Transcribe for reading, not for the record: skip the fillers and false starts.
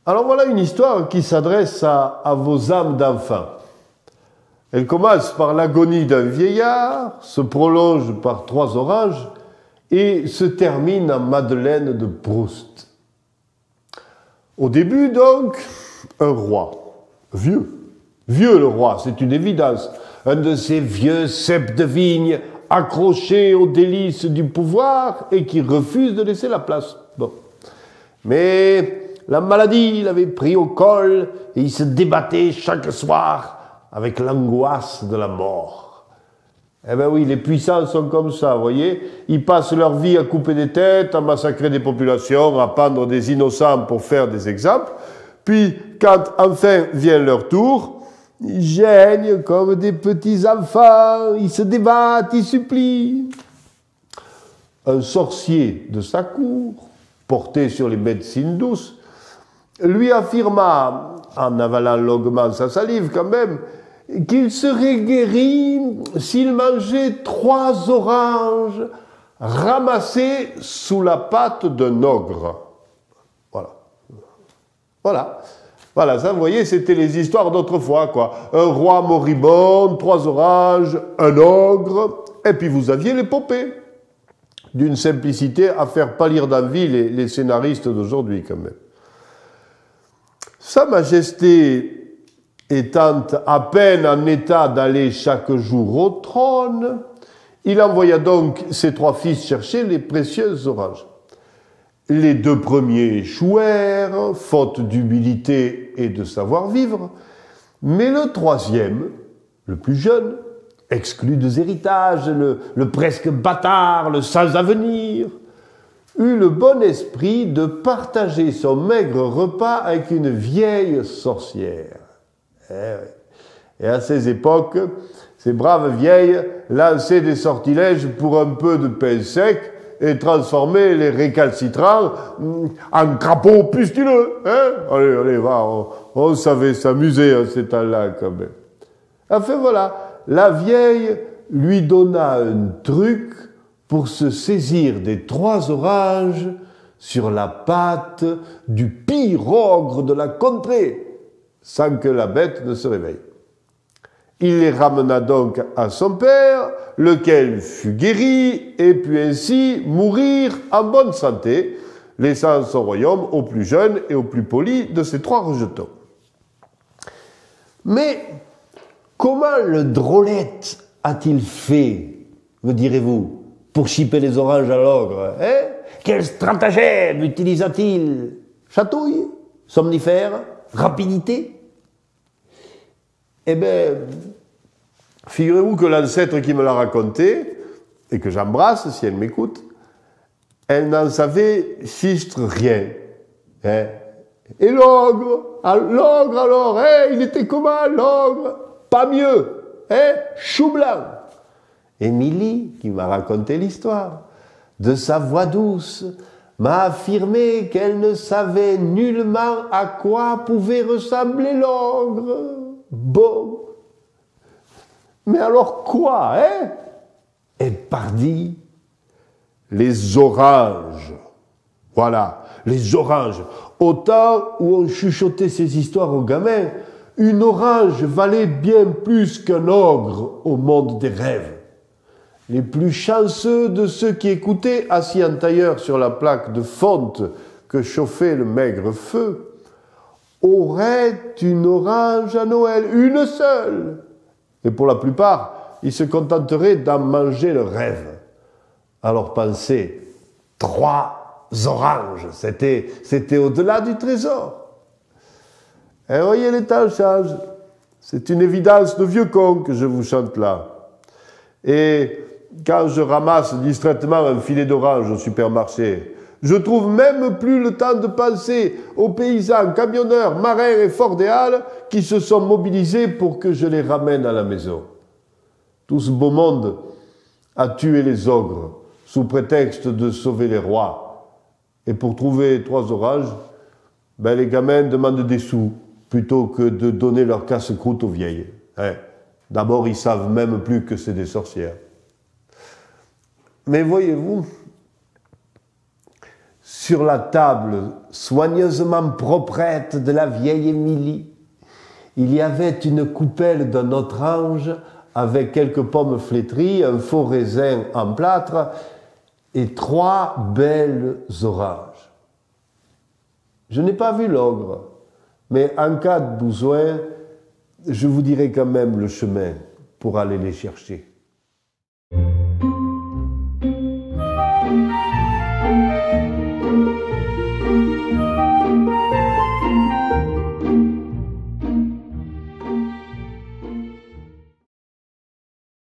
Alors voilà une histoire qui s'adresse à vos âmes d'enfants. Elle commence par l'agonie d'un vieillard, se prolonge par 3 oranges et se termine en Madeleine de Proust. Au début donc, un roi, vieux le roi, c'est une évidence, un de ces vieux ceps de vigne accrochés aux délices du pouvoir et qui refuse de laisser la place. Bon. Mais la maladie l'avait pris au col et il se débattait chaque soir avec l'angoisse de la mort. Eh ben oui, les puissants sont comme ça, vous voyez. Ils passent leur vie à couper des têtes, à massacrer des populations, à pendre des innocents pour faire des exemples. Puis, quand enfin vient leur tour, ils geignent comme des petits enfants, ils se débattent, ils supplient. Un sorcier de sa cour, porté sur les médecines douces, lui affirma, en avalant longuement sa salive quand même, qu'il serait guéri s'il mangeait 3 oranges ramassées sous la patte d'un ogre. Voilà, ça, vous voyez, c'était les histoires d'autrefois, quoi. Un roi moribond, 3 oranges, un ogre, et puis vous aviez l'épopée. D'une simplicité à faire pâlir d'envie les scénaristes d'aujourd'hui, quand même. Sa Majesté étant à peine en état d'aller chaque jour au trône, il envoya donc ses 3 fils chercher les précieuses oranges. Les 2 premiers échouèrent, faute d'humilité et de savoir-vivre, mais le 3e, le plus jeune, exclu des héritages, le presque bâtard, le sans avenir, eut le bon esprit de partager son maigre repas avec une vieille sorcière. Et à ces époques, ces braves vieilles lançaient des sortilèges pour un peu de pain sec et transformaient les récalcitrants en crapauds pustuleux. Allez, va, on savait s'amuser à ces temps-là quand même. Enfin voilà, la vieille lui donna un truc pour se saisir des 3 oranges sur la patte du pire ogre de la contrée, sans que la bête ne se réveille. Il les ramena donc à son père, lequel fut guéri et put ainsi mourir en bonne santé, laissant son royaume au plus jeune et au plus poli de ses 3 rejetons. Mais comment le drôlette a-t-il fait, me direz-vous, pour chipper les oranges à l'ogre, hein? Quel stratagème utilisa-t-il? Chatouille? Somnifère? Rapidité? Eh bien, figurez-vous que l'ancêtre qui me l'a raconté, et que j'embrasse si elle m'écoute, elle n'en savait fichtre rien. Hein? Et l'ogre alors, hein? Il était comment l'ogre? Pas mieux, hein? Chou blanc. Émilie, qui m'a raconté l'histoire, de sa voix douce, m'a affirmé qu'elle ne savait nullement à quoi pouvait ressembler l'ogre. Bon. Mais alors quoi, hein? Et pardi, les oranges. Voilà, les oranges. Au temps où on chuchotait ces histoires aux gamins, une orange valait bien plus qu'un ogre au monde des rêves. Les plus chanceux de ceux qui écoutaient, assis en tailleur sur la plaque de fonte que chauffait le maigre feu, auraient une orange à Noël, une seule. Et pour la plupart, ils se contenteraient d'en manger le rêve. Alors pensez, 3 oranges, c'était au-delà du trésor. Et voyez, les temps changent. C'est une évidence de vieux con que je vous chante là. Et quand je ramasse distraitement un filet d'orange au supermarché, je trouve même plus le temps de penser aux paysans, camionneurs, marins et forts des halles qui se sont mobilisés pour que je les ramène à la maison. Tout ce beau monde a tué les ogres sous prétexte de sauver les rois. Et pour trouver 3 oranges, les gamins demandent des sous plutôt que de donner leur casse-croûte aux vieilles. D'abord, ils savent même plus que c'est des sorcières. Mais voyez-vous, sur la table soigneusement proprette de la vieille Émilie, il y avait une coupelle d'un autre ange avec quelques pommes flétries, un faux raisin en plâtre et 3 belles oranges. Je n'ai pas vu l'ogre, mais en cas de besoin, je vous dirai quand même le chemin pour aller les chercher.